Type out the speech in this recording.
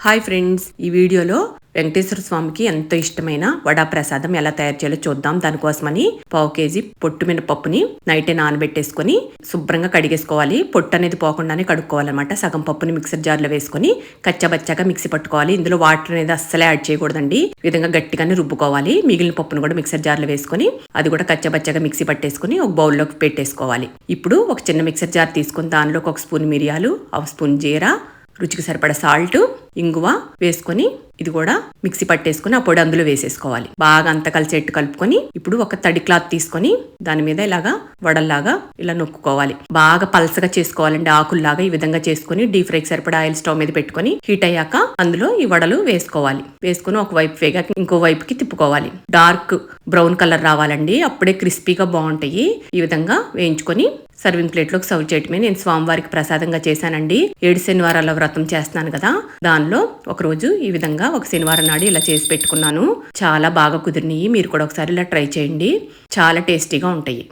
Hi friends, ఈ వీడియోలో వెంకటేశ్వర స్వామికి ఎంతో ఇష్టమైన వడా ప్రసాదం ఎలా తయారు చేయాలో చూద్దాం. దానికోసమని 1/2 కేజీ పొట్టు మినపప్పుని నైటే నానబెట్టేసుకొని శుభ్రంగా కడిగేసుకోవాలి. పొట్టు అనేది పోకుండానే కడుక్కోవాలన్నమాట. సగం పప్పుని మిక్సర్ జార్లో వేసుకొని కచ్చబచ్చగా మిక్సీ పట్టుకోవాలి. ఇందులో వాటర్ అనేది అస్సలే యాడ్ చేయకూడదండి. ఈ విధంగా గట్టిగానే రుబ్బుకోవాలి. మిగిలిన పప్పును కూడా మిక్సర్ జార్లో వేసుకొని అది కూడా కచ్చబచ్చగా మిక్సీ పట్టేసుకొని ఒక బౌల్లోకి పెట్టేసుకోవాలి. ఇప్పుడు ఒక చిన్న మిక్సర్ జార్ తీసుకొని దానిలోకి 1 స్పూన్ మిరియాలు, 1 స్పూన్ జీరా, రుచికి సరిపడా సాల్ట్, ఇంగువ వేసుకొని ఇది కూడా మిక్సీ పట్టేసుకుని ఆ పొడి అందులో వేసేసుకోవాలి. బాగా అంత కలిసేట్టు కలుపుకొని ఇప్పుడు ఒక తడి క్లాత్ తీసుకొని దాని మీద ఇలాగా వడల్లాగా ఇలా నొక్కుకోవాలి. బాగా పల్సగా చేసుకోవాలండి. ఆకుల్లాగా ఈ విధంగా చేసుకుని డీప్ ఫ్రైకి సరిపడా ఆయిల్ స్టవ్ మీద పెట్టుకొని హీట్ అయ్యాక అందులో ఈ వడలు వేసుకోవాలి. వేసుకుని ఒక వైపు వేగాక ఇంకో వైపుకి తిప్పుకోవాలి. డార్క్ బ్రౌన్ కలర్ రావాలండి. అప్పుడే క్రిస్పీగా బాగుంటాయి. ఈ విధంగా వేయించుకొని సర్వింగ్ ప్లేట్లోకి సర్వ్ చేయటమే. నేను స్వామివారికి ప్రసాదంగా చేశానండి. 7 శనివారాల వ్రతం చేస్తున్నాను కదా, దానిలో ఒకరోజు ఈ విధంగా ఒక శనివారం నాడు ఇలా చేసి పెట్టుకున్నాను. చాలా బాగా కుదిరినాయి. మీరు కూడా ఒకసారి ఇలా ట్రై చేయండి. చాలా టేస్టీగా ఉంటాయి.